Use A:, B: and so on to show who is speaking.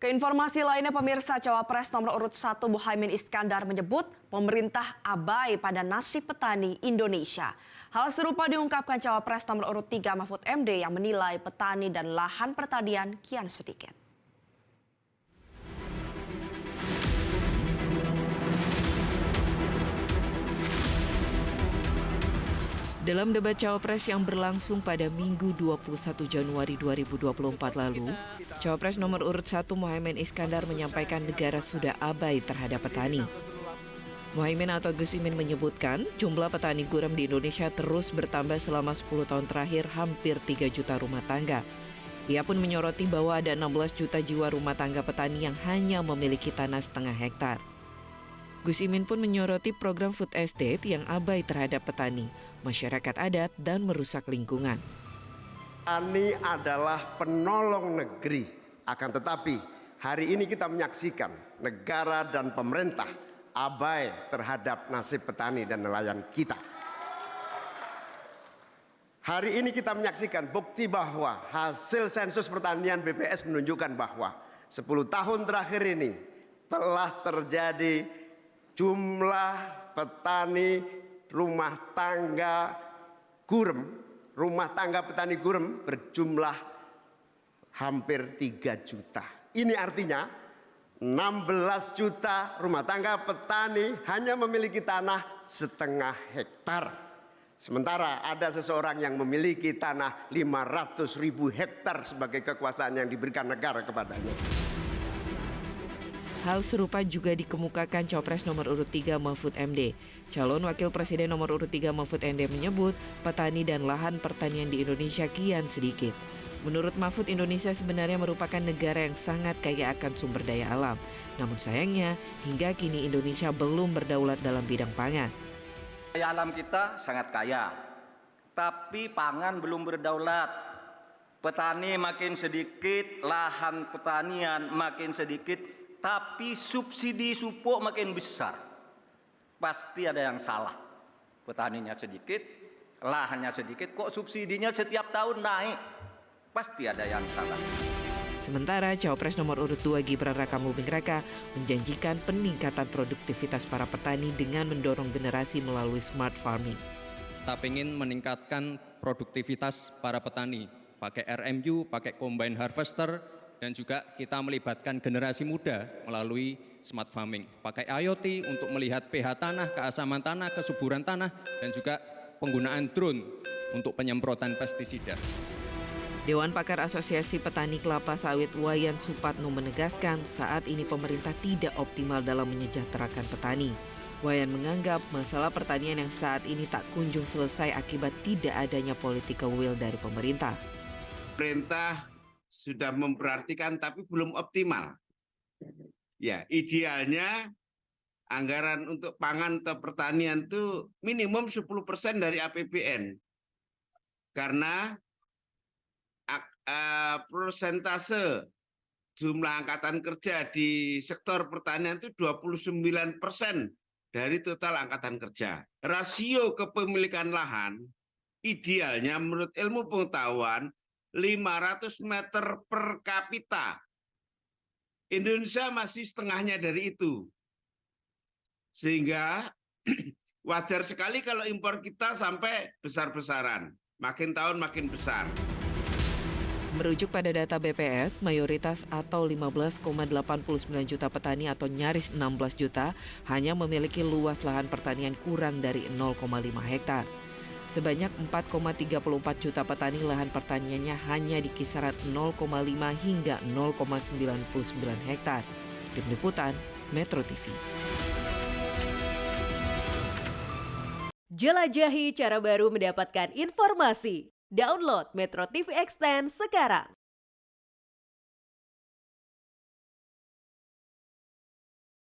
A: Keinformasi lainnya, pemirsa, Cawapres nomor urut 1 Muhaimin Iskandar menyebut pemerintah abai pada nasib petani Indonesia. Hal serupa diungkapkan Cawapres nomor urut 3 Mahfud MD yang menilai petani dan lahan pertanian kian sedikit.
B: Dalam debat Cawapres yang berlangsung pada Minggu 21 Januari 2024 lalu, Cawapres nomor urut 1 Muhaimin Iskandar menyampaikan negara sudah abai terhadap petani. Muhaimin atau Gus Imin menyebutkan jumlah petani gurem di Indonesia terus bertambah selama 10 tahun terakhir, hampir 3 juta rumah tangga. Ia pun menyoroti bahwa ada 16 juta jiwa rumah tangga petani yang hanya memiliki tanah setengah hektar. Gus Imin pun menyoroti program food estate yang abai terhadap petani, masyarakat adat, dan merusak lingkungan.
C: Petani adalah penolong negeri, akan tetapi hari ini kita menyaksikan negara dan pemerintah abai terhadap nasib petani dan nelayan kita. Hari ini kita menyaksikan bukti bahwa hasil sensus pertanian BPS menunjukkan bahwa 10 tahun terakhir ini telah terjadi jumlah petani rumah tangga petani gurem berjumlah hampir 3 juta. Ini artinya 16 juta rumah tangga petani hanya memiliki tanah setengah hektar. Sementara ada seseorang yang memiliki tanah 500.000 hektar sebagai kekuasaan yang diberikan negara kepadanya.
B: Hal serupa juga dikemukakan Cawapres nomor urut 3 Mahfud MD. Calon Wakil Presiden nomor urut 3 Mahfud MD menyebut petani dan lahan pertanian di Indonesia kian sedikit. Menurut Mahfud, Indonesia sebenarnya merupakan negara yang sangat kaya akan sumber daya alam. Namun sayangnya, hingga kini Indonesia belum berdaulat dalam bidang pangan.
D: Daya alam kita sangat kaya, tapi pangan belum berdaulat. Petani makin sedikit, lahan pertanian makin sedikit, tapi subsidi pupuk makin besar. Pasti ada yang salah. Petaninya sedikit, lahannya sedikit, kok subsidinya setiap tahun naik? Pasti ada yang salah.
B: Sementara Cawapres nomor urut 2 Gibran Rakabuming Raka menjanjikan peningkatan produktivitas para petani dengan mendorong generasi melalui smart farming.
E: Kita ingin meningkatkan produktivitas para petani, pakai RMU, pakai combine harvester, dan juga kita melibatkan generasi muda melalui smart farming. Pakai IoT untuk melihat pH tanah, keasaman tanah, kesuburan tanah, dan juga penggunaan drone untuk penyemprotan pestisida.
B: Dewan Pakar Asosiasi Petani Kelapa Sawit Wayan Supatno menegaskan saat ini pemerintah tidak optimal dalam menyejahterakan petani. Wayan menganggap masalah pertanian yang saat ini tak kunjung selesai akibat tidak adanya political will dari pemerintah.
F: Pemerintah sudah memperhatikan tapi belum optimal. Ya, idealnya anggaran untuk pangan atau pertanian itu minimum 10% dari APBN. Karena persentase jumlah angkatan kerja di sektor pertanian itu 29% dari total angkatan kerja. Rasio kepemilikan lahan idealnya menurut ilmu pengetahuan 500 meter per kapita. Indonesia masih setengahnya dari itu. Sehingga wajar sekali kalau impor kita sampai besar-besaran. Makin tahun makin besar.
B: Merujuk pada data BPS, mayoritas atau 15,89 juta petani atau nyaris 16 juta hanya memiliki luas lahan pertanian kurang dari 0,5 hektar. Sebanyak 4,34 juta petani lahan pertaniannya hanya di kisaran 0,5 hingga 0,99 hektar. Tim Liputan, Metro TV.
G: Jelajahi cara baru mendapatkan informasi. Download Metro TV Extend sekarang.